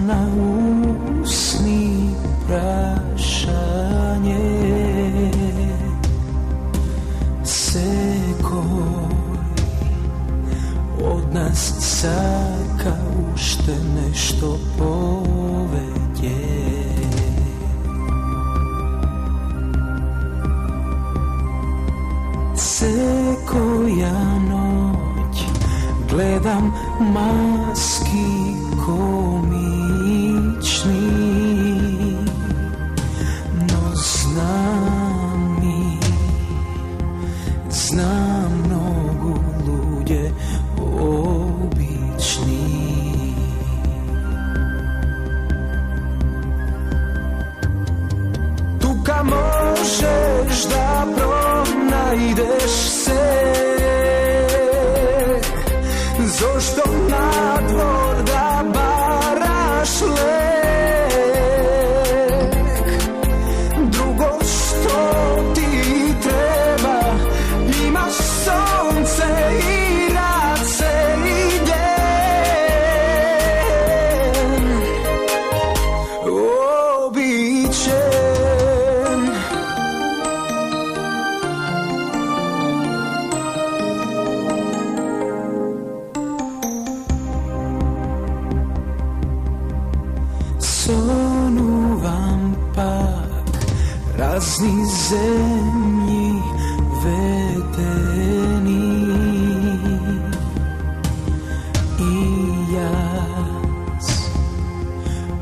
na usni prašanje. Sekoj od nas saka ušte nešto povedje. Sekoja noć gledam maski komični, no znam mnogo ljude obični. Tuka možeš da pronajdeš se, zašto na dvor da baraš lek? Drugo što ti treba, imaš sonce i rad se ide. Običen. Sonuvam pak razni zemlji vedeni i jaz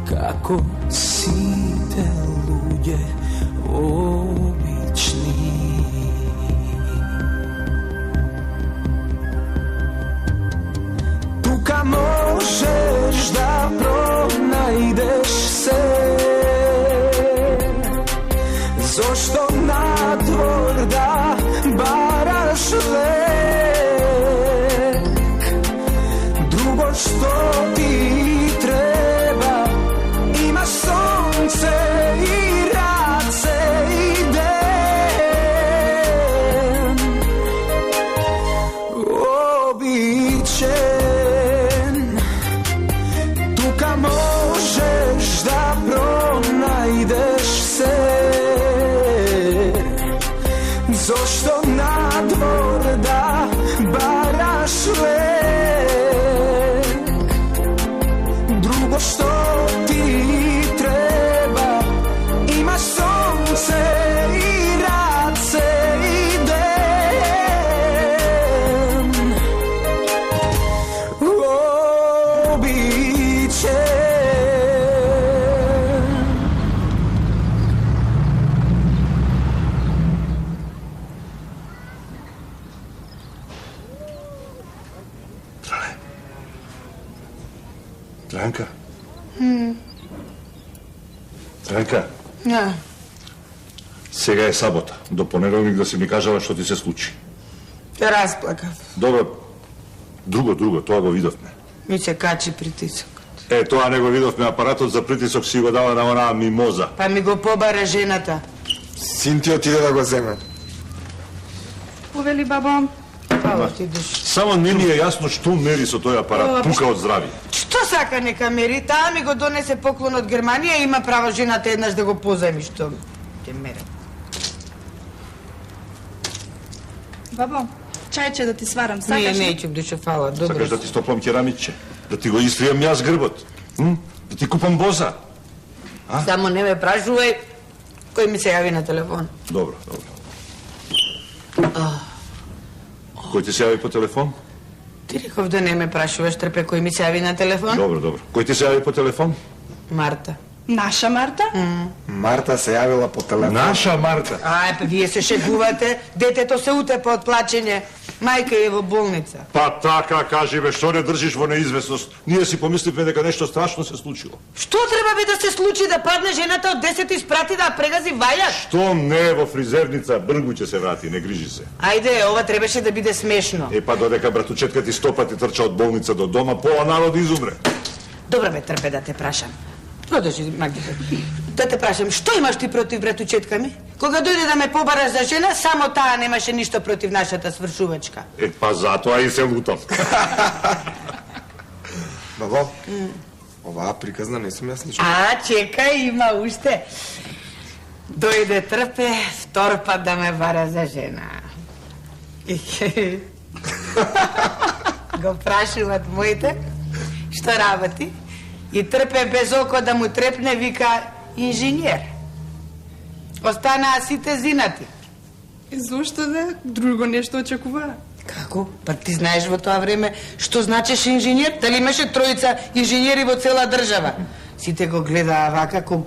kako site ljude obični. Tuka možeš da pronajdeš se, zašto na dvor da baraš lek? Drugo što ti treba, imaš sonce i rad se ide. Običen. Tuka možeš da pronajdeš se, zašto na dvor da baraš lek? Drugo što ti treba, imaš sonce i rad se ide. Običen. Stranka? Stranka? Ja. Сега е сабота. До понеделник да си ми кажала што ти се случи. Ја расплакав. Добро. Друго, тоа го видовме. Ми се качи притисок. Тоа не го видовме, апаратот за притисок си го дава на онаа мимоза. Па ми го побара жената. Син ти отиде да го земе. Повели бабо. Па отидеш. Само не ми е јасно што мери со тој апарат, тука од здравје. Што сака нека мери? Таа ми го донесе поклон од Германија и има право жената еднаш да го позајми што ќе мере. Бабо, чајче да ти сварам, сакаш ли? Не, неќу, душе, фала, добро. Сакаш да ти стоплам керамичче? Да ти го истријам јас грбот? Да ти купам боза? Само не ме прашувај кој ми се јави на телефон. Добро. Кој ти се јави по телефон? Ти реков да не ме прашуваш, трпе, кој ми се јави на телефон? Добро. Кој ти се јави по телефон? Марта. Наша Марта? Марта се јавила по телефон. Наша Марта? Ај, вие се шегувате. Детето се утепа од плачење. Мајка е во болница. Па така кажи бе, што не држиш во неизвестност? Ние си помисливме дека нешто страшно се случило. Што треба би да се случи да падне жената од 10 и спрати да прегази вајак? Што не во фризерница, бргу ќе се врати, не грижи се. Ајде, ова требаше да биде смешно. Па додека братучетка ти 100 пати трча од болница до дома, пола народ изумре. Добро бе, трпе да те прашам. Продолжи, Магдица. Да те прашам, што имаш ти против братучетка ми? Кога дојде да ме побараш за жена, само таа немаше ништо против нашата свршувачка. Па затоа и се лутав. Бабо, Оваа приказна не сум јас лично. А, чекај, има уште. Дојде Трпе втор пат да ме бара за жена. Го прашуват моите, што работи, и Трпе без око да му трепне, вика инженер. Останаа сите зинати. И зошто да? Друго нешто очекува? Како? Па ти знаеш во тоа време што значеше инженер? Дали имаше тројца инженери во цела држава? Сите го гледаа вака ко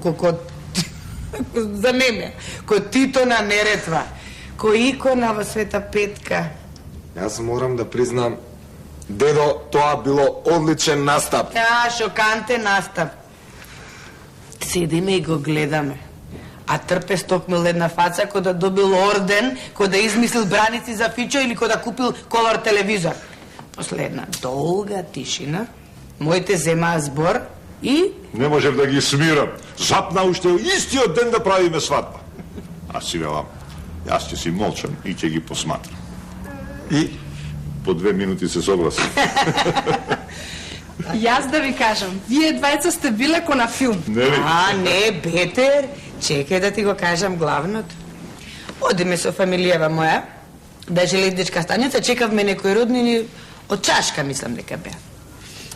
за мене, ко Тито на Неретва, ко икона во Света Петка. Јас морам да признам, дедо, тоа било одличен настап. Шокантен настап. Седиме и го гледаме. А Трпе стокмил една фаца кој да добил орден, кој да измислил браници за фичо или кој да купил колор телевизор. После една долга тишина, моите земаа збор и... Не можев да ги смирам. Запна уште истиот ден да правиме свадба. Аз си велам, јас ќе си молчам и ќе ги посматрам. И по 2 минути се согласи. Јас да ви кажам, вие двајца сте биле ко на филм. Не ли? А, не, Бетер, чекај да ти го кажам главното. Одиме со фамилијава моја, да железничка станица, чекавме некои роднини од Чашка, мислам дека беа.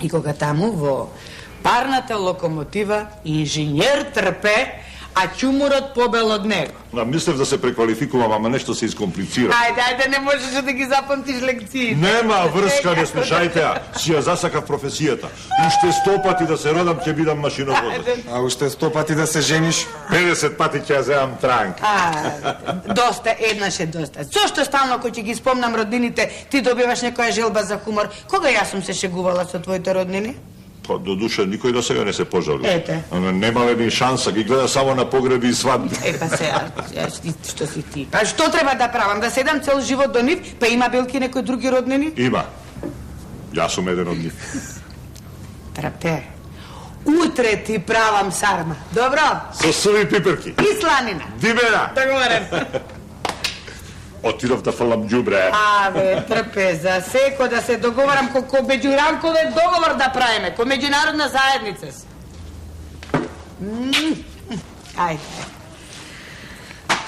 И кога таму во парната локомотива инженер Трпе, а чумурот побел од него. Мислев да се преквалификувам, ама нешто се искомплицира. Ајде, не можеш да ги запамтиш лекциите. Нема врска, не слушајте ја. Си ја засакав професијата. Уште 100 пати да се родам, ќе бидам машиноводец. а уште 100 пати да се жениш. 50 пати ќе ја земам транк. Доста, еднаш е доста. Зошто стално кој ќе ги спомнам роднините, ти добиваш некоја желба за хумор? Кога јас сум се шегувала со твоите роднини? Па, до душа, никој до сега не се пожали. Ете. Немале ни шанса, ги гледа само на погреби и свадби. Па сега, што си ти? Па што треба да правам? Да седам цел живот до нив? Па има белки некои други роднини? Има. Јас сум еден од нив. Трпе. Утре ти правам сарма. Добро? Со суви пиперки. И сланина. Димена. Договорен. Отидов да фалам ѓубре. Абе, Трпе, за секо да се договорам ко меѓуранковен договор да правиме, ко меѓународна заедница. Ајде.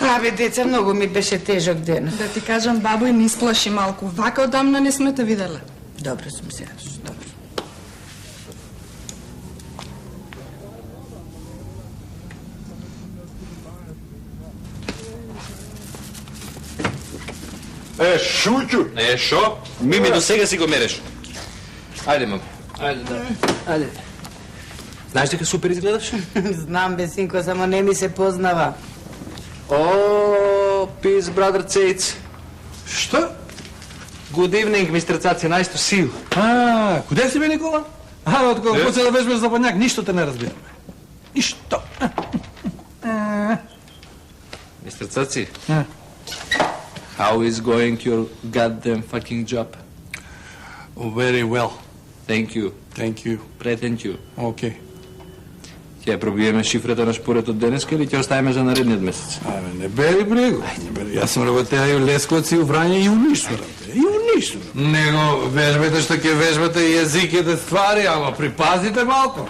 Абе, деца, многу ми беше тежок ден. Да ти кажам, бабо, и не исплаши малку. Вака одамна не сме те виделе. Добро сум се, добро. Шуќу. Шо? Мими, до сега си го мереш. Ајде, мам. Ајде, да. Ајде. Знаеш дека супер изгледаш? Знам, бе, синко, само не ми се познава. О, peace, brother Цейц. Што? Good evening, Mr. Цаци, nice to see you. Куде си бе, Никола? Од кога почна да вежбаш западњак, ништо те не разбираме. Ништо. Mr. Цаци, how is going your goddamn fucking job? Very well. Thank you. Thank you. Pretend you. Okay. Ќе пробиеме шифрата на шпорот од денеска или ќе оставиме за наредниот месец? Не бери брего. Јас сум работеа и у Лесковац и у Врања и у Ништо. И у Ништо. Него вежбате што ќе вежбате јазиките ствари, ама припазите малку.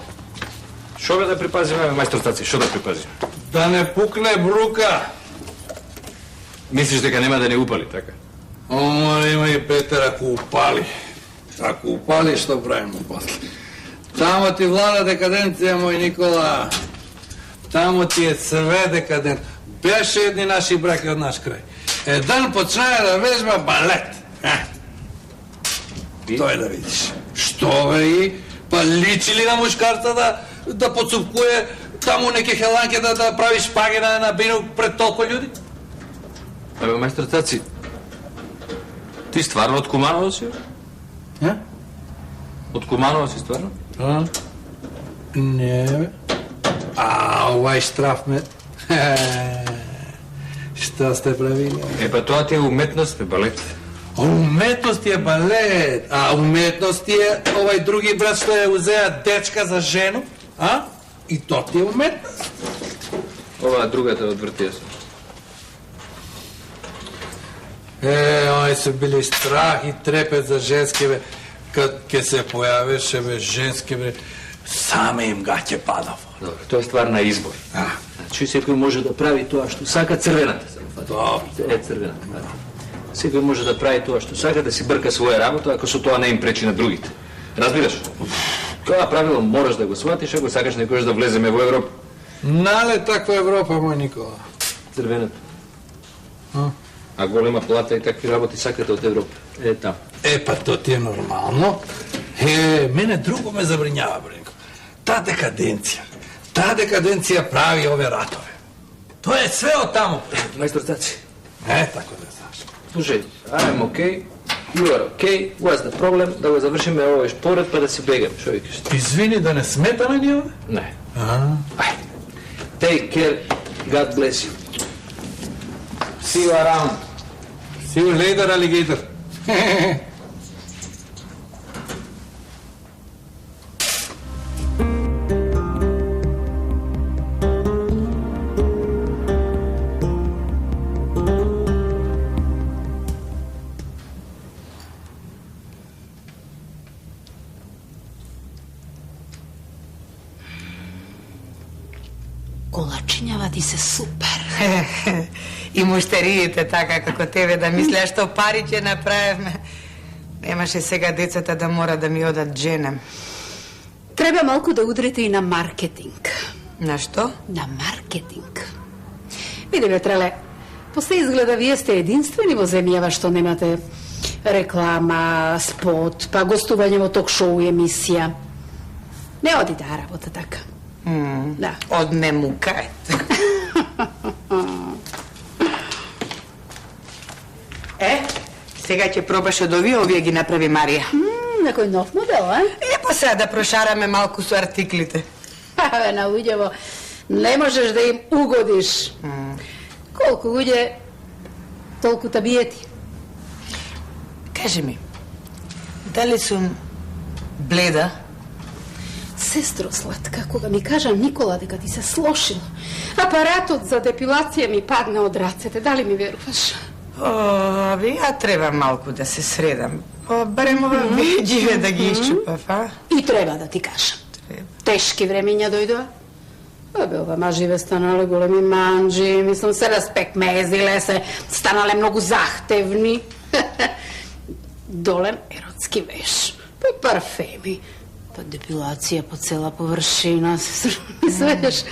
Шо бе да припазиме, мајстор Цаци, шо да припазиме? Да не пукне брука. Мислиш дека нема да не упали, така? Ома, има и Петер, ако упали. Ако упали, што правиме после? Тамо ти влада декаденција, мој Никола. Тамо ти е све декадент. Беше едни наши браки од наш крај. Еден почнае да вежба балет. Тој да видиш. Што бе и? Па личи ли на мушкарца да подсупкуе таму неке хеланке да прави шпаги на бину пред толку људи? Абе, мајстор Цаци, ти стварно од Куманово си? Од Куманово си стварно? Не, бе. Овај штрафмет. Што сте правили? Па тоа ти е уметност, бе, балет. Уметност е балет, а уметност е овај други брат што ја узеа дечка за жену, а? И то ти е уметност. Ова другата од вртија се. Оној се били страх и трепет за женски, бе. Кад ке се појавеше, бе, женски, бе, Саме им гаќе падав. Добро, тоа е ствар на избор. Значи, секој може да прави тоа што сака, црвената. Црвената. Секој може да прави тоа што сака, да си брка своја работа, ако со тоа не им пречи на другите. Разбираш? Тоа правило мораш да го сватиш, ако сакаш некојаш да влеземе во Европа. Нале таква Европа, мој Никола? Црвената. А голема плата и такви работи сакате од Европа. Таму. Па то ти е нормално. Мене друго ме забринјава, Бренко. Таа декаденција прави ове ратове. Тоа е све од таму. Мајстор Цаци. Тако да знаеш. Слушај, I'm okay, you are okay, what's the problem, да го завршиме овој шпоред па да си бегаме, шо викаш? Извини да не смета на ние? Не. Ајде. Take care, God bless you. See you around. See you later, alligator. Колачињава ти се супер. И муштериите така како тебе да мислеа што пари ќе направевме. Немаше сега децата да мора да ми одат женем. Треба малку да удрите и на маркетинг. На што? На маркетинг. Види, Петреле, после изгледа вие сте единствени во земјава што немате реклама, спот, па гостување во ток-шоу емисија. Не оди таа работа така. Да. Одне мука. Сега ќе пробаш од овие ги направи Марија. Некој нов модел, а? Па сега да прошараме малку со артиклите. На луѓево, не можеш да им угодиш. Колку луѓе, толку табиети. Кажи ми, дали сум бледа? Сестро сладка, кога ми кажа Никола дека ти се слошило, апаратот за депилација ми падна од рацете, дали ми веруваш? Ја треба малку да се средам. Барем ова веđиве да ги исчупав, а? И треба да ти кажам. Тешки времења дојдоа. Ова маживе станале големи манџи, мислам се распекмезиле, се станале многу захтевни. Долем еротски веш, па парфеми, па депилација по цела површина, се свеш.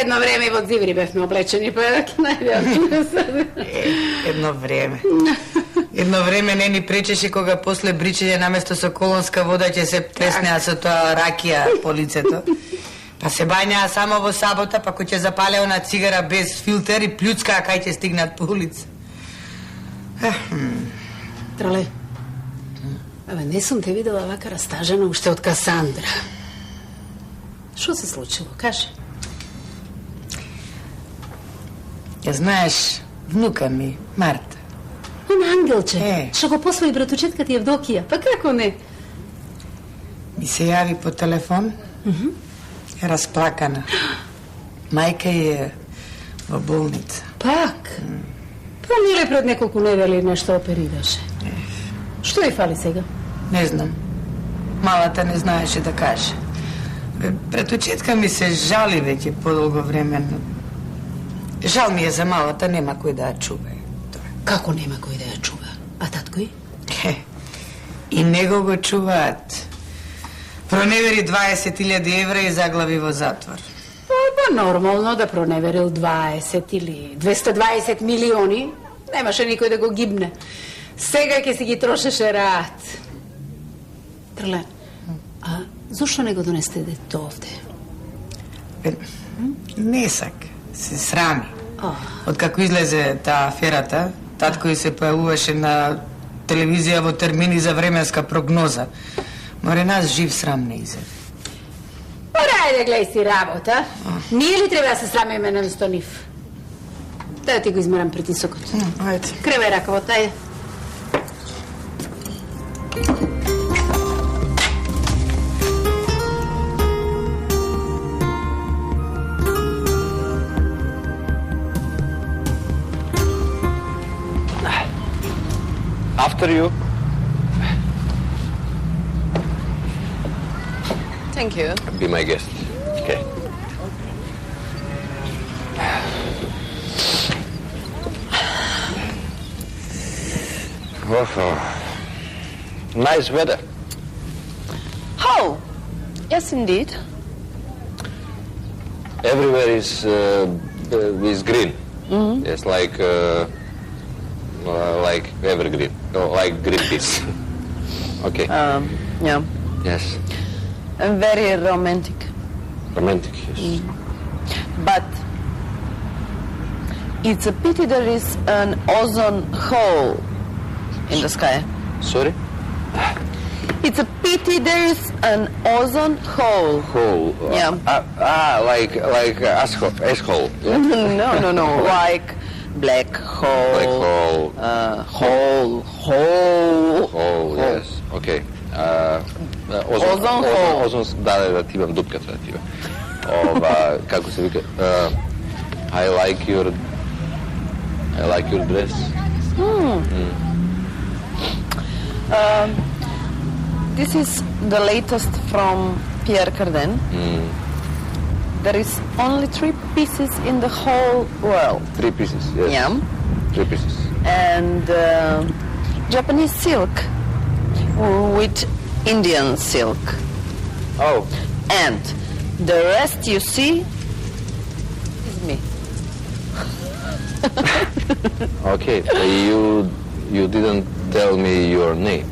Едно време и во дзиври бевме облечени, па Едно време. Едно време не ни пречеше кога после бричење наместо со колонска вода ќе се плеснеа со тоа ракија по лицето. Па се бањаа само во сабота, па кој ќе запале она цигара без филтер и плюцкаа кај ќе стигнат по улица. Трале, не сум те видела вака растажена уште од Касандра. Што се случило, кажи? Ја знаеш, внука ми, Марта. Она ангелче, што го посвои братучетка ти Евдокија, па како не? Ми се јави по телефон, е расплакана. Мајка е во болница. Пак? Па нели пред неколку недели нешто оперираше? Што ја фали сега? Не знам. Малата не знаеше да каже. Братучетка ми се жали веќе подолго време. Жал ми е за малата, нема кој да ја чува. Како нема кој да ја чува? А таткој? И него го чуваат. Проневери 20.000 евра и заглави во затвор. Па нормално да проневерил 20 или 220 милиони. Немаше никој да го гибне. Сега ќе си ги трошеше рад. Трле, а зошто не го донесте дето овде? Не сака, се срами. Откако излезе таа аферата, татко се појавуваше на телевизија во термини за временска прогноза. Море нас жив срам не изеде. Рајде, гледај си работа. Ние ли треба да се срамиме наместо нив? Да ти го измерам притисокот. Ајде. Кревај ракавот, ајде. After you. Thank you. Be my guest. Okay. Nice weather. Oh, yes, indeed. Everywhere is green. It's like evergreen, like green peas. Okay. Yeah. Yes. And very romantic. Romantic, yes. But it's a pity there is an ozone hole in the sky. Sorry? It's a pity there is an ozone hole. Hole. Yeah. Like asshole. Yeah. No. Like black hole. Black hole. Hole. Yes. Okay. Ozon hole. Ozon, da ti imam dupkata da ti imam. Kako se vika? I like your dress. This is the latest from Pierre Cardin. There is only 3 pieces in the whole world. 3 pieces, yes. Yeah. 3 pieces. And Japanese silk with Indian silk. Oh. And the rest you see is me. Okay. You didn't tell me your name.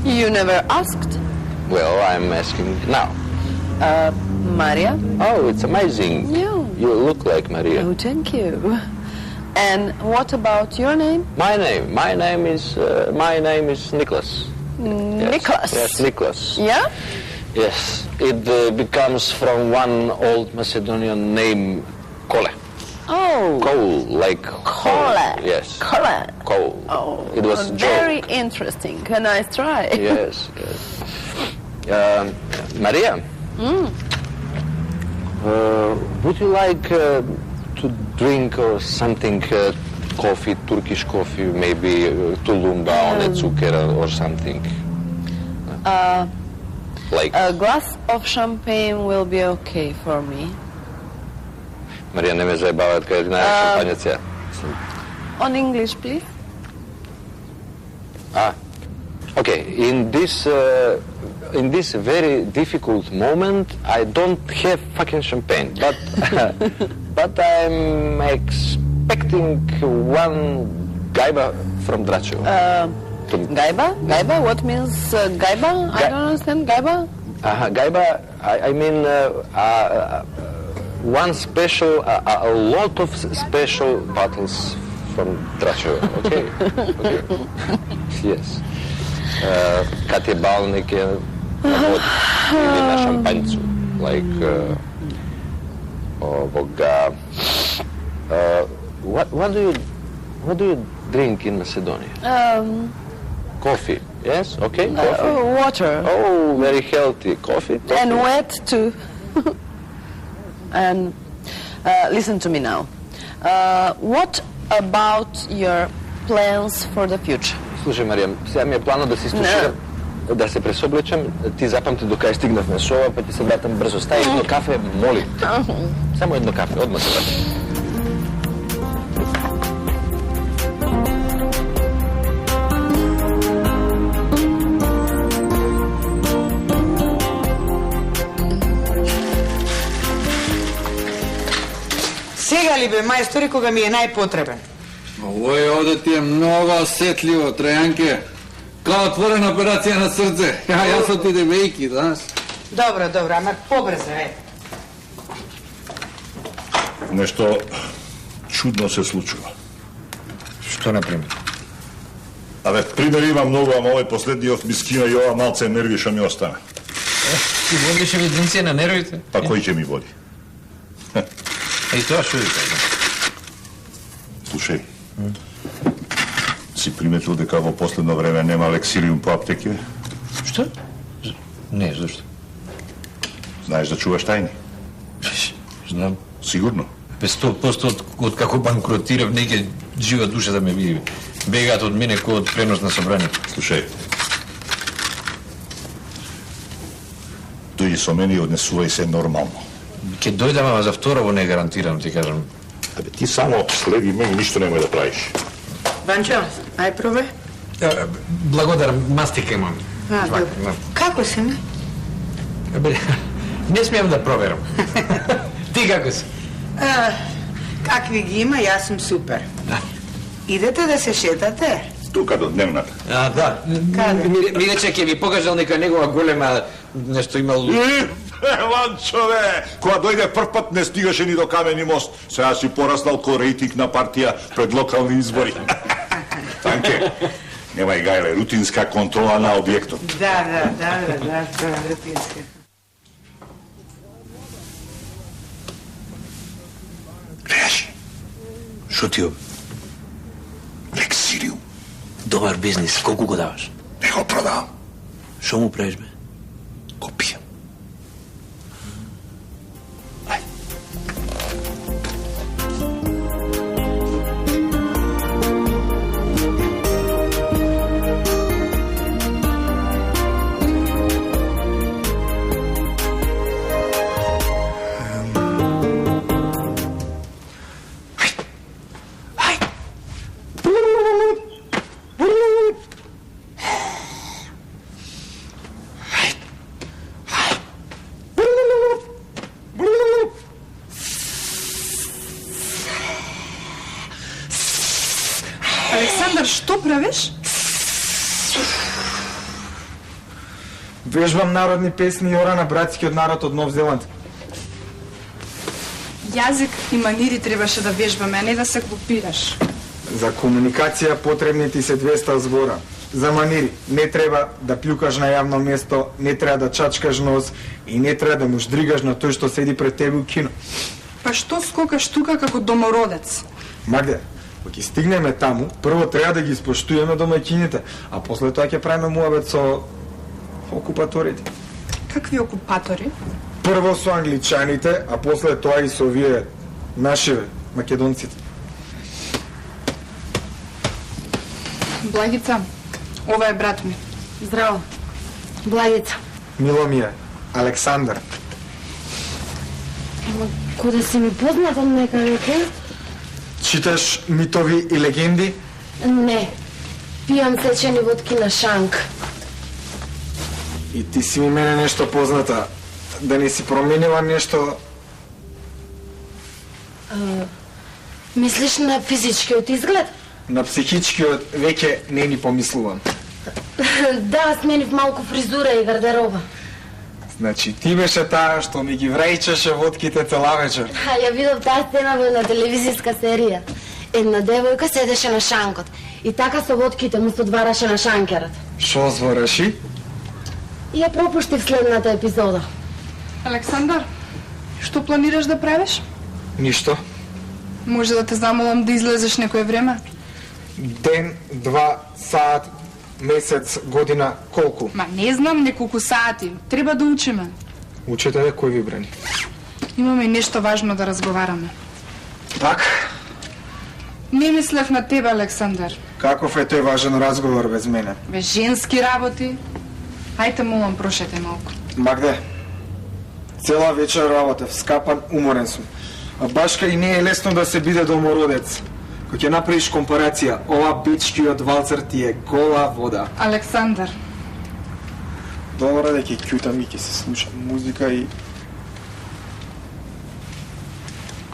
You never asked? Well, I'm asking now. Maria? Oh, it's amazing. You look like Maria. Oh, thank you. And what about your name? My name is Nicholas. Nicholas? Yes, Nicholas. Yeah? Yes, it becomes from one old Macedonian name, Kole. Oh. Coal, like Kole. Yes. Kole. Coal. Oh, it was very joke. interesting. A nice try. Yes. Maria, would you like to drink or something, coffee, Turkish coffee, maybe tulumba on zucker or something? Like a glass of champagne will be okay for me. Marija, ne me zajebavat kad znaš šampanjac ja. On English, please. Okay, in this very difficult moment, I don't have fucking champagne, but I'm expecting one gajba from Dračevo. Gajba? Gajba? What means gajba? I don't understand. Gajba? Gajba, I mean one special, a lot of special bottles from Dračevo, okay? Okay. Yes. Kad je bal neke na vodi ili na šampanjcu, like what do you drink in Macedonia? Coffee, yes, okay, coffee. Water. Oh, very healthy, coffee. And wet too. And listen to me now. What about your plans for the future? Slušaj, Marija, сега ми е плана да се изтуширам, да се пресоблечам, ти запамти до кај стигнав на шоа, па ти се вратам брзо. Стай едно кафе, молим. Само едно кафе, одмah се вратам. Сега ли бе, мајстори, кога ми е најпотребен? Овој овде ти е много осетливо, Тројанке. Као отворена операција на срце. Јас сум ти девејки, знаеш. Добро, ама побрзо, Нешто чудно се случува. Што, например? Абе, пример има многу, ама овој последниот ми скина и ова малце нерви што ми остана. Ти водиш евиденција на нервите? Па кој ќе ми води? И тоа што ви кажам? Слушај, си приметил дека во последно време нема лексилиум по аптеке? Што? Не, зашто? Знаеш да чуваш тајни? Знам. Сигурно? 100% од како банкротирав, неќе жива душа да ме види. Бегаат од мене кој од пренос на собранието. Слушај, тој дојди со мене и однесувај се нормално. Ке дојдам, ама за второво не гарантирам, ти кажам. Абе, ти само следи ме и ништо немој да правиш. Ванчо, ај пробај. Благодарам, мастика имам. Добро. Како си ми? Абе, не смеам да проверам. Ти како си? Какви ги има, јас сум супер. Идете да се шетате? Тука до дневната. Да. Каде? Ми рече, ке ви покажал нека негова голема нешто имал... Ланчове, кога дојде прв пат не стигаше ни до Камени мост. Сега си пораснал ко рейтинг на партија пред локални избори. Танке, немај гајле, рутинска контрола на објектот. Да, тоа е рутинска. Гледаш, Шо ти об? Лексириум. Добар бизнис, колку го даваш? Не го продавам. Шо му правиш, бе? Го пијам. Александар, што правиш? Вежбам народни песни и ора на братскиот народ од Нов Зеланд. Јазик и манири требаше да вежбаме, а не да се копираш. За комуникација потребни ти се 200 збора. За манири не треба да плюкаш на јавно место, не треба да чачкаш нос и не треба да му ждригаш на тој што седи пред тебе у кино. Па што скокаш тука како домородец? Магде, кога ќе стигнеме таму, прво треба да ги испоштуваме домаќините, а после тоа ќе правиме муабет со окупаторите. Какви окупатори? Прво со англичаните, а после тоа и со овие нашиве, македонците. Благица, ова е брат ми. Здраво. Благица. Мило ми е, Александар. Ама кога си ми познатам некаде ке? Читаш митови и легенди? Не. Пијам сечени водки на шанк. И ти си у мене нешто позната. Да не си променила нешто... Мислиш на физичкиот изглед? На психичкиот веќе не ни помислувам. Да, сменив малку фризура и гардероба. Значи, ти беше таа што ми ги врајчеше водките цела вечер. Ја видов таа сцена во една телевизиска серија. Една девојка седеше на шанкот и така со водките му се одвараше на шанкерот. Шо звореши? И ја пропуштив следната епизода. Александар, што планираш да правиш? Ништо. Може да те замолам да излезеш некое време? Ден, 2, саат, месец, година, колку? Ма не знам, неколку сати. Треба да учиме. Учете да кој ви брани. Имаме и нешто важно да разговараме. Так? Не мислев на тебе, Александар. Каков е тој важен разговор без мене? Бе, женски работи. Ајте, молам, прошете малку. Магде, цела вечер работев, скапан, уморен сум. А башка и не е лесно да се биде домородец. Кога ќе направиш компарација, ова бичкиот валцер ти е гола вода. Александар. Добро да ќе кјутам и ќе се слушам музика и...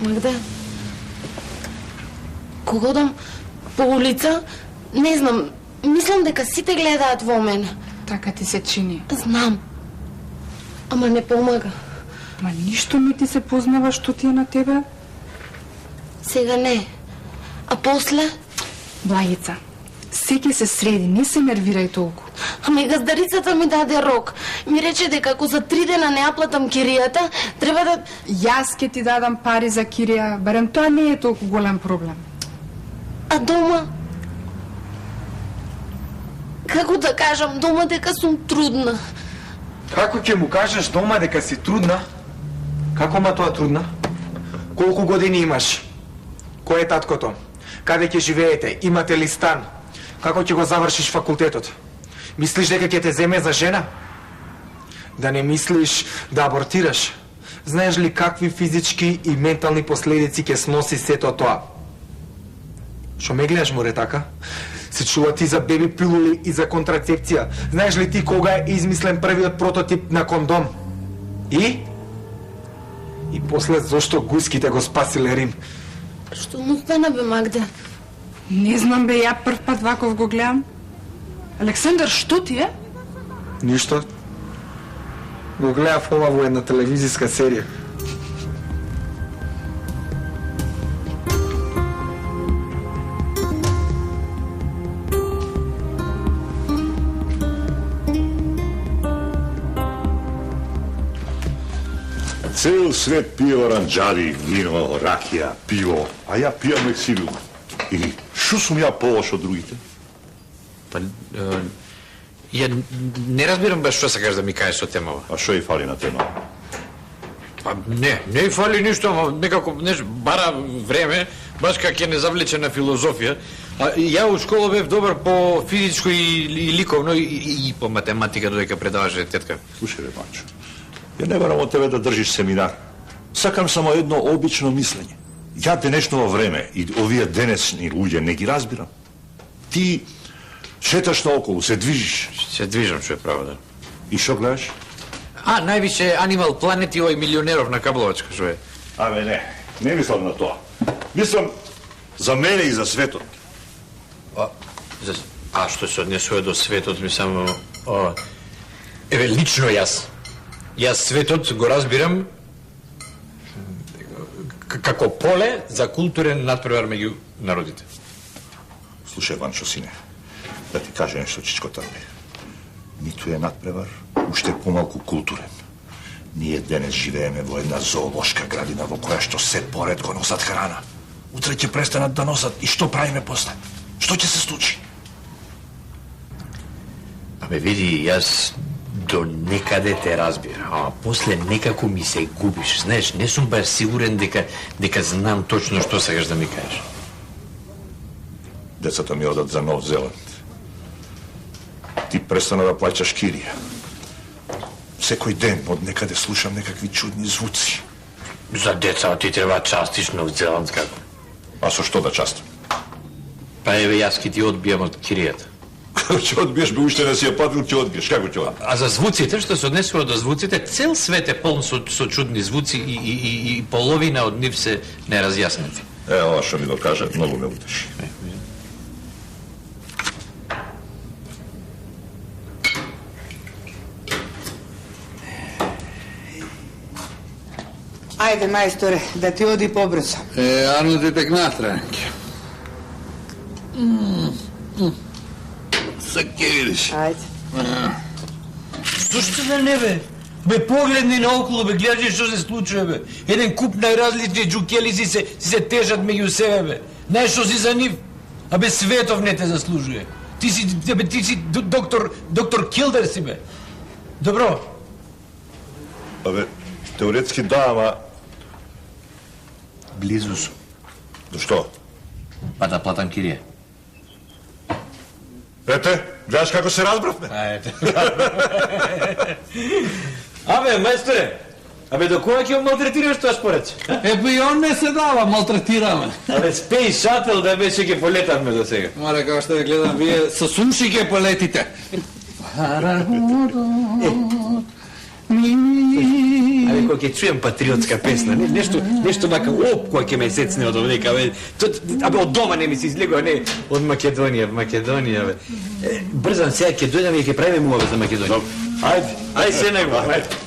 Магде, кога одам по улица, не знам, мислам дека сите гледаат во мене. Така ти се чини. Знам. Ама не помага. Ма ништо не ти се познава што ти е на тебе? Сега не. А после? Благица, секи се среди, не се нервирај толку. Ама и газдарицата ми даде рок. Ми рече дека ако за 3 дена не ја платам киријата, треба да... Јас ке ти дадам пари за кирија, барем тоа не е толку голем проблем. А дома? Како да кажам дома дека сум трудна? Како ќе му кажеш дома дека си трудна? Како ма тоа трудна? Колку години имаш? Кој е таткото? Каде ќе живеете? Имате ли стан? Како ќе го завршиш факултетот? Мислиш дека ќе те земе за жена? Да не мислиш да абортираш. Знаеш ли какви физички и ментални последици ќе сноси сето тоа? Шо ме гледаш, море, така? Се чува ти за беби пилули и за контрацепција. Знаеш ли ти кога е измислен првиот прототип на кондом? И после зошто гуските го спасиле Рим? Што му стана, бе, Магда? Не знам, бе, ја прв пат ваков го гледам. Александър, што ти е? Ништо. Го гледав ова во една телевизиска серија. Цел свет пие оранджари, вино, ракија, пиво, а ја пијам лексилиум. И шо сум ја полош од другите? Па, ја не разбирам баш што сакаш да ми кажеш со темава. А шо и фали на темава? Па не и фали ништо, ама некако бара време, баш како ќе не завлече на филозофија. А ја у школа бев добар по физичко и ликовно и по математика додека предаваше тетка. Слушај, бе, Манчо, ја не барам од тебе да држиш семинар. Сакам само едно обично мислење. Ја денешново време и овие денесни луѓе не ги разбирам. Ти шеташ наоколу, се движиш. Се движам, што е право, да. И шо гледаш? А, највише Animal Planet и овој милионеров на Кабловачка, што е. Абе, не мислам на тоа. Мислам за мене и за светот. А што се однесува до светот, ми само... Еве, лично јас светот го разбирам како поле за културен надпревар меѓу народите. Слушај, Ванчо, сине, да ти кажа нешто, чичко Тарбе. Ниту е надпревар, уште помалку културен. Ние денес живееме во една зоолошка градина во која што се поред го носат храна. Утре ќе престанат да носат и што правиме после? Што ќе се случи? Абе, види, јас до некаде те разбирам, ама после некако ми се губиш. Знаеш, не сум баш сигурен дека знам точно што сакаш да ми кажеш. Децата ми одат за Нов Зеланд. Ти престана да плаќаш кирија. Секој ден од некаде слушам некакви чудни звуци. За деца ти треба частиш Нов Зеланд, како? А со што да частам? Па еве, јас ки ти одбијам од киријата. Како ќе одбиеш, бе уште не си ја платил, ќе одбиеш. Како ќе одбиеш? А за звуците, што се однесува до звуците, цел свет е полн со чудни звуци и половина од нив се неразјаснети. Ова што ми го кажат, многу ме утеши. Ајде, мајсторе, да ти оди побрзо. Арно ти тек натранке. Са ке видиш. Ајде. Зошто да не, бе? Бе, погледни наоколу, бе, гледаш што се случува, бе. Еден куп најразлични джукели си се тежат меѓу себе, бе. Знаеш што си за нив? А бе, светов не те заслужuje. Ти си доктор Килдер си, бе. Добро. Абе, теоретски да, ама... Близу сум. До што? Па да платам кирија. Ете, гледаш како се разбравме? Ајде. Абе, мајсторе, до кога ќе малтретираш тоа според? Епа и он не се дава, малтретираме. Абе, Space Shuttle да беше ќе полетавме до сега. Море, како што ве гледам, вие со сумши ќе полетите. Абе, кога ќе чуjem патриотска песна, нешто мака оп која ќе ме сецне од овдека, абе, од дома не ми се излегува, не, од Македонија, бе. Брзам сега ќе дојдам и ќе правиме муаве за Македонија. Ајде се најува, ајде.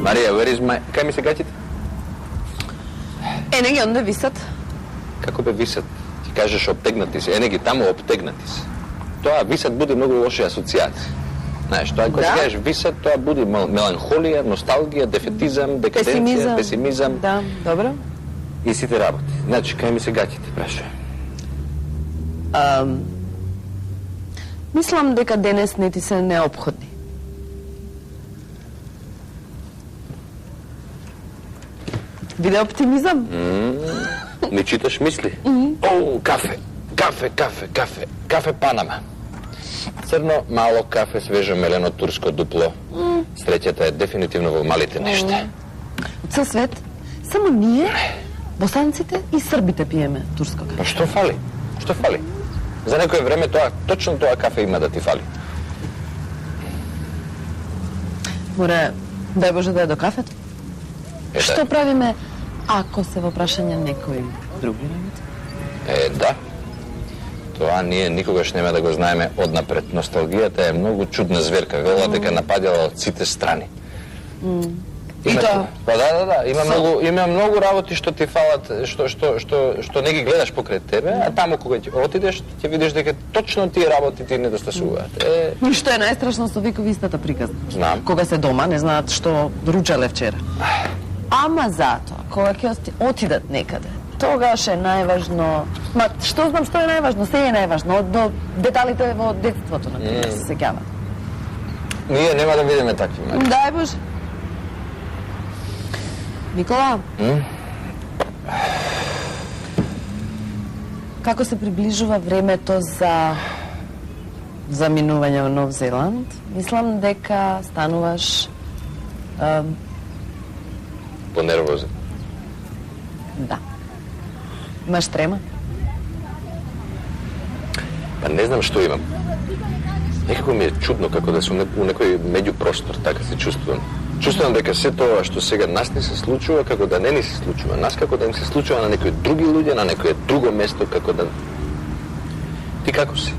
Марија, кај ми се гатите? Ене ги онде висат. Како бе висат? Ти кажеш обтегнати се, ене ги таму обтегнати се. Тоа висат буди многу лоши асоциации. Знаеш, тоа кога кажеш висат, тоа буди меланхолија, носталгија, дефетизам, декаденција, песимизам. Да, добро. И сите работи. Значи, кај ми се гатите, прашај. Мислам дека денес не ти се неопходни. Биде оптимизам. Не читаш мисли? О, кафе, кафе, кафе, кафе, кафе Панама. Црно, мало кафе, свежо мелено турско дупло. Среќата е дефинитивно во малите нешта. Од цел свет, само ние, босанците и србите пиеме турско кафе. Па што фали? Што фали? За некое време точно тоа кафе има да ти фали. Море, дај Боже да е до кафето. Што правиме ако се во прашање некои други работи? Да. Тоа ние никогаш нема да го знаеме однапред. Носталгијата е многу чудна зверка. Велат дека нападала од сите страни. И тоа? Па да. Има многу работи што ти фалат, што не ги гледаш покрај тебе, а таму кога ќе отидеш, ќе видиш дека точно тие работи ти недостасуваат. И што е најстрашно со виковистата приказна? Знам. Кога се дома, не знаат што ручале вчера. Ама затоа, кога ќе отидат некаде, тогаш е најважно... Ма, што знам што е најважно? Се е најважно, до деталите во детството, например, се сеќава. Ние нема да видиме такви мајки. Дај Боже. Никола? Како се приближува времето за заминување во Нов Зеланд, мислам дека стануваш понервозен. Да. Имаш трема? Па не знам што имам. Некако ми е чудно како да сум у некој меѓупростор, така се чувствувам. Чувствувам дека се тоа што сега нас ни се случува, како да не ни се случува. Нас како да им се случува на некои други луѓе, на некое друго место, како да... Ти како си?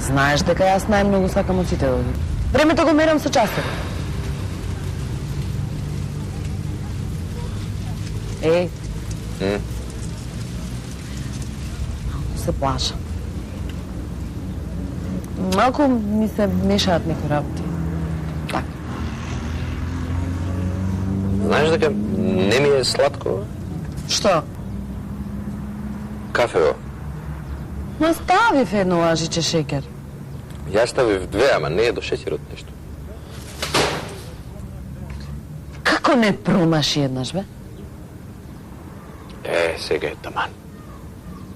Знаеш дека јас најмногу сакам од сите луѓе. Времето го мерам со часови. Малку се плашам. Малку ми се мешаат некои работи. Така. Знаеш дека не ми е сладко? Што? Кафево. Ма ставив едно лажиче шеќер. Јас ставив 2, ама не е до шеќерот нешто. Како не промаши еднаш, бе? Сега е таман.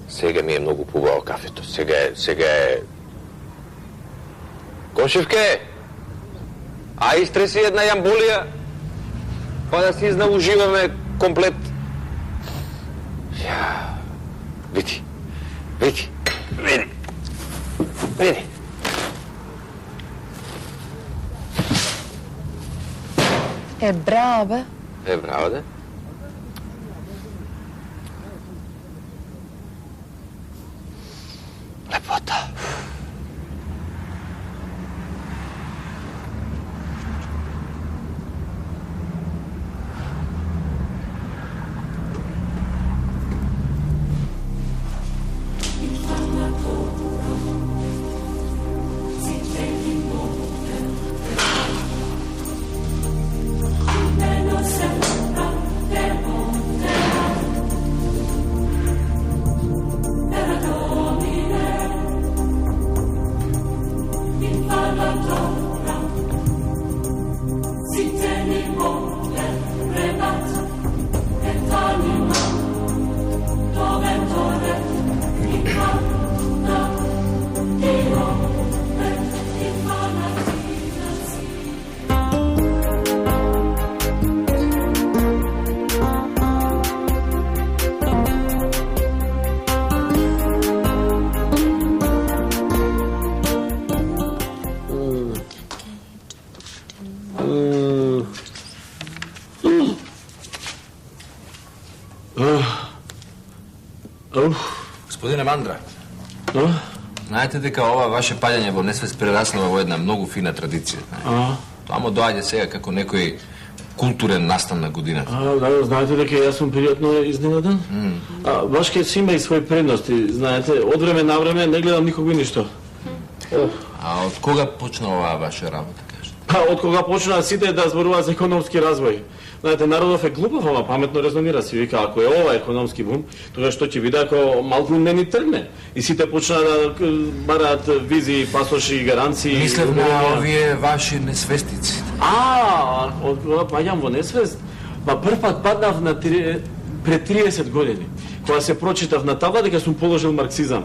Сега ми е многу побаво кафето. Сега е... Кошевке! А истреси една јамбулија, па да си изнауживаме комплет. Види. Браво, бе. Браво, да. Лепота. Господине Мандра, знаете дека ова ваше паѓање во несвест прераснува во една многу фина традиција. Тоа му доаѓа сега како некој културен настан на годината. Да, знаете дека јас сум пријатно изненаден. Баш ке си има и своји предности, знаете, од време на време не гледам никога ништо. А од кога почна оваа ваша работа, кажете? Од кога почнаа сите да зборуваат за економски развој. Знаете, народов е глупав, ама паметно резонира, си вика, ако е ова економски бум, тогаш што ќе биде ако малку не ни тргне? И сите почнаа да бараат визи, пасоши и гаранции. Мислев на овие ваши несвестици. Од кога паѓам во несвест? Па прв пат паднав на пред 30 години, кога се прочитав на табла дека сум положил марксизам.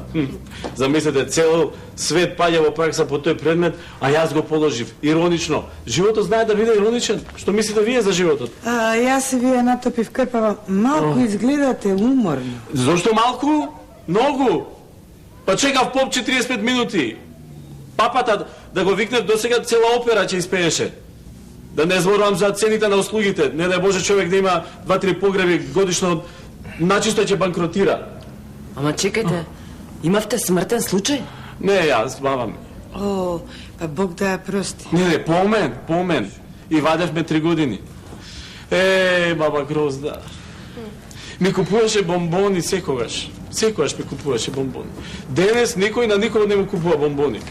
Замислете, цел свет паѓа во пракса по тој предмет, а јас го положив. Иронично. Животот знае да биде ироничен. Што мислите вие за животот? Јас се вие натопив крпава. Малку изгледате уморно. Зошто малку? Многу. Па чекав поп 45 минути. Папата да го викнев досега цела опера ќе испееше. Да не зборувам за цените на услугите. Не дај Боже човек да има 2-3 погреби годишно, начисто ќе банкротира. Ама чекајте, имавте смртен случај? Не, јас, баба ми. О, па Бог да ја прости. Не, по мен. И вадевме 3 години. Баба Грозда. Ми купуваше бомбони секогаш. Секогаш ми купуваше бомбони. Денес никој на никој не му купува бомбони.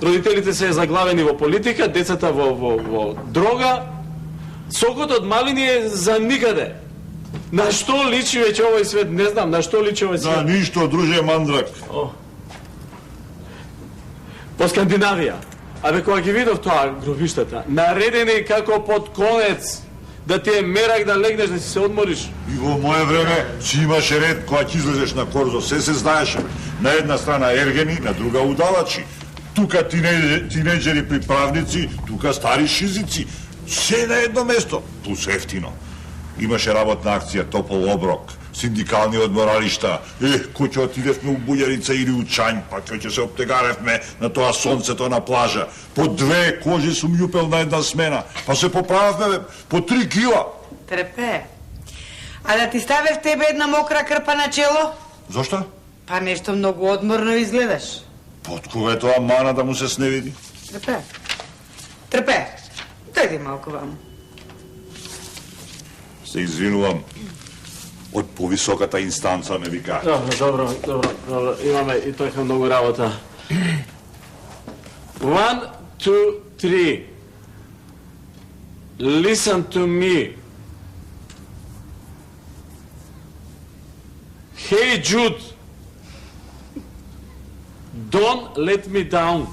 Родителите се заглавени во политика, децата во дрога. Сокот од малини е за никаде. На што личи веќе овој свет? Не знам, на што личи овој свет? На ништо, друже Мандрак. По Скандинавија. Абе, кога ги видов тоа гробиштата, наредени како под конец, да ти е мерак да легнеш, да си се одмориш. И во моје време си имаше ред кога ќе излезеш на корзо, се знаеше. На една страна ергени, на друга удавачи. Тука тинеджери приправници, тука стари шизици. Се на едно место, плюс ефтино. Имаше работна акција, топол оброк, синдикални одморалишта. Кој ќе отидевме у Бујарица или у Чањ, па кој ќе се оптегаревме на тоа сонцето на плажа. По 2 кожи сум јупел на една смена, па се поправевме по 3 кила. Трепе. А да ти ставев тебе една мокра крпа на чело? Зошто? Па нешто многу одморно изгледаш. Под кога е тоа мана да му се сневиди? Трепе. Дојди малку ваму. Се извинувам. Од повисоката инстанца ме вика. Добро. Имаме и тој многу работа. 1, 2, 3. Listen to me. Hey Jude. Don't let me down.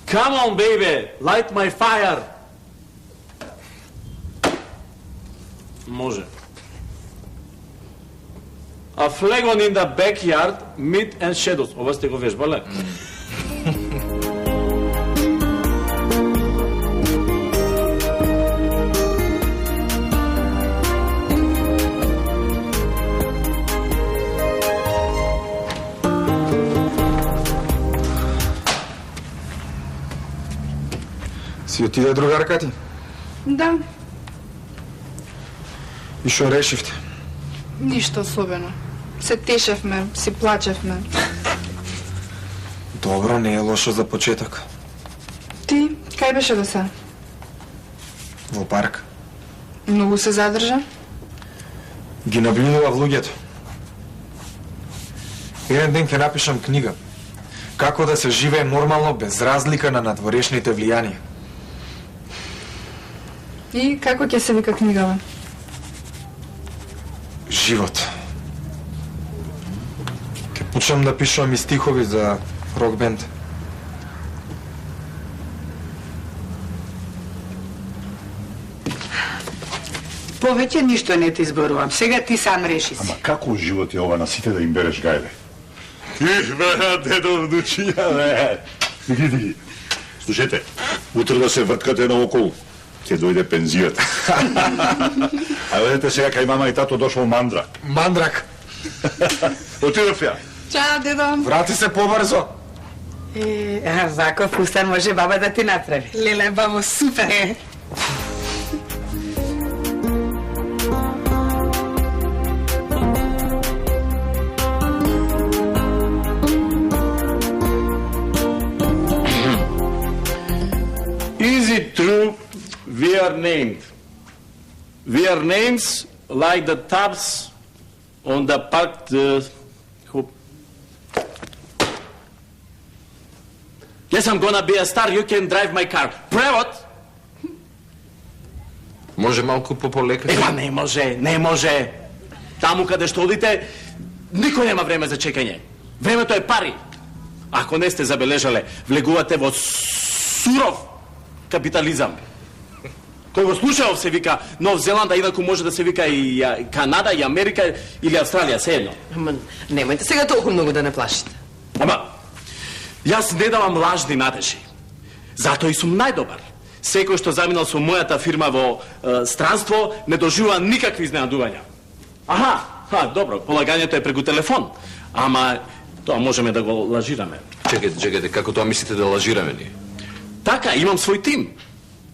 Come on, baby. Light my fire. Може. A flag on in the backyard, meat and shadows. Ова сте го вежбале? Си отиде другарка ти? Да, И што решивте? ништо особено. Се тешевме, си плачевме. Добро, не е лошо за почеток. Ти, кај беше до сега? Во парк. Многу се задржа? Ги наблюдував луѓето. Еден ден ќе напишам книга. Како да се живее нормално без разлика на надворешните влијанија. И како ќе се вика книгава? Живот. Ке почнам да пишувам и стихови за рок бенд. Повеќе ништо не ти изборувам. Сега ти сам реши си. Ама како живот е ова на сите да им береш гајле? Бе, дедо внучиња, бе. Ги. Слушайте, утре да се врткате наоколу. Ќе дојде пензијата. А ведете сега кај мама и тато дошол Мандрак. Мандрак. Отидов ја. Чао, дедо. Врати се побрзо. Ваков устан може баба да ти направи. Леле, бабо, супер. Is it true we are named? We are names like the tabs on the parked Yes, I'm gonna be a star, you can drive my car. Превод? Може малку по-полека? Ева, не може. Таму каде што одите, никој нема време за чекање. Времето е пари. Ако не сте забележале, влегувате во суров капитализам. Кој го слушал се вика Нов Зеланд, а инаку може да се вика и Канада, и Америка, или Австралија, се едно. Ама, немајте сега толку многу да не плашите. Ама, јас не давам лажни надежи. Затоа и сум најдобар. Секој што заминал со мојата фирма во странство, не доживува никакви изненадувања. Аха, добро, полагањето е преку телефон. Ама, тоа можеме да го лажираме. Чекайте, како тоа мислите да лажираме ние? Така, имам свој тим.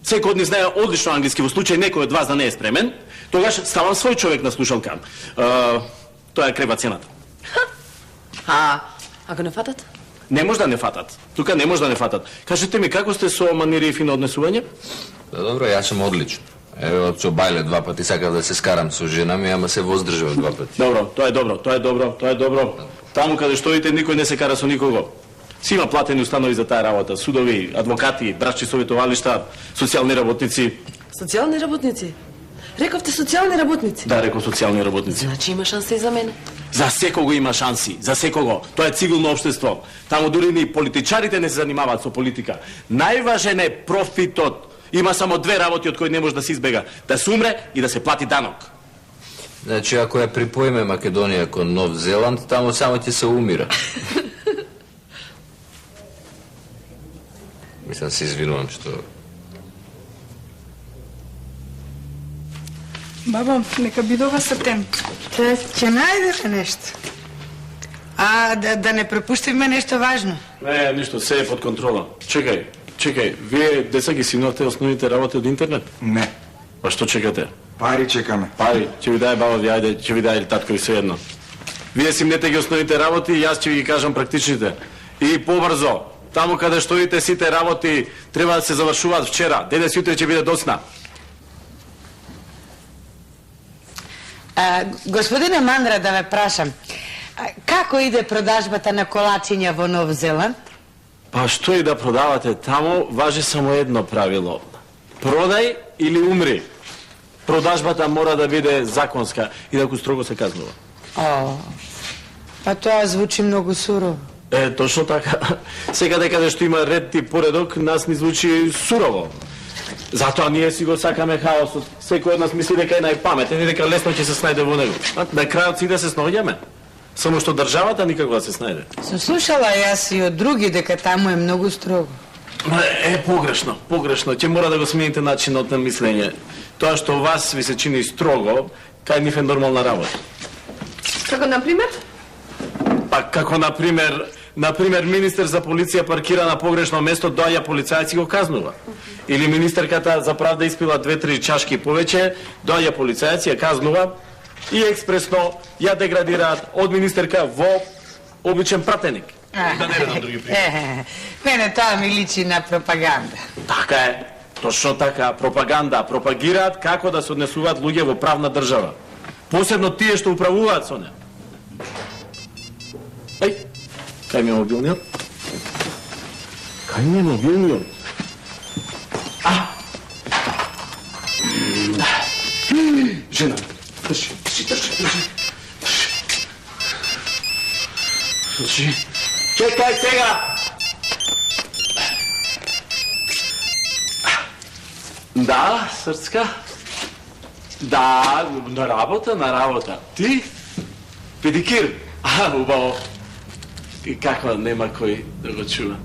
Секој од нив знае одлично англиски, во случај некој од вас да не е спремен, тогаш ставам свој човек на слушалка. Тоа е крева цената. Ако не фатат? Не може да не фатат. Тука не може да не фатат. Кажете ми, како сте со манири и фино однесување? Добро, јас сум одлично. Ево, со Бајле 2 пати сакав да се скарам со жена ми, ама се воздржав 2 пати. Добро, тоа е добро. Таму каде што идете, никој не се кара со никого. Си има платени установи за таа работа. Судови, адвокати, брачни советувалишта, социјални работници. Социјални работници? Рековте социјални работници? Да, реков социјални работници. Значи има шанса и за мене? За секого има шанси, за секого. Тоа е цивилно општество. Таму дури ни политичарите не се занимаваат со политика. Најважен е профитот. Има само 2 работи од кои не може да се избега. Да се умре и да се плати данок. Значи, ако ја припоиме Македонија кон Нов Зеланд, таму само ќе се умира. Мислам, се извинувам што... Баба, нека бидува септем. Ќе најдеме нешто. А да не пропуштиме нешто важно. Не, ништо, се е под контрола. Чекај, вие деца ги синувате основните работи од интернет? Не. Па што чекате? Пари чекаме. Пари, ќе ви даде баба ви, ајде, ќе ви даде татко и се едно. Вие симнете ги основните работи и јас ќе ви ги кажам практичните. И побрзо. Таму каде што идете сите работи треба да се завршуваат вчера. Денес јутре ќе биде досна. Господине Мандра, да ве прашам, како иде продажбата на колачиња во Нов Зеланд? Па што и да продавате таму, важи само едно правило. Продај или умри. Продажбата мора да биде законска и да строго се казнува. Па тоа звучи многу сурово. Точно така. Секаде каде што има ред и поредок, нас ни звучи сурово. Затоа ние си го сакаме хаосот. Секој од нас мисли дека е најпаметен и дека лесно ќе се снајде во него. На крајот си да се снаоѓаме. Само што државата никако да се снајде. Со слушала јас и од други дека таму е многу строго. Погрешно. Ќе мора да го смените начинот на мислење. Тоа што вас ви се чини строго, кај нив е нормална работа. Како например? Па како например министер за полиција паркира на погрешно место, доаѓа полицајец и го казнува. Или министерката за правда испила 2-3 чашки повеќе, доаѓа полицајец и ја казнува и експресно ја деградираат од министерка во обичен пратеник. Да не редам други примери. Мене тоа ми личи на пропаганда. Така е. Точно така, пропаганда. Пропагираат како да се однесуваат луѓе во правна држава. Посебно тие што управуваат со неа. Кај ми е мобилниот? Жена, држи. Чекај сега! Да, срцка? Да, на работа. Ти? Педикир? Убаво. И како нема кој да го чува?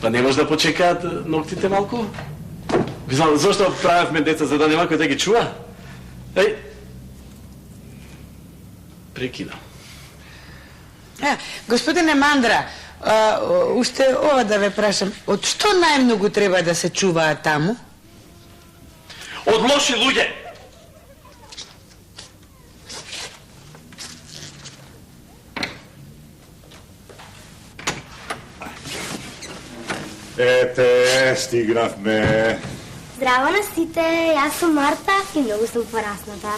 Па не може да почекаат ноктите малку? Знам, зашто правевме деца за да нема кој да ги чува? Прекина. Господине Мандра, уште ова да ве прашам, од што најмногу треба да се чуваат таму? Од лоши луѓе! Ете, стигнавме. Здраво на сите, јас сум Марта и многу сум порасната.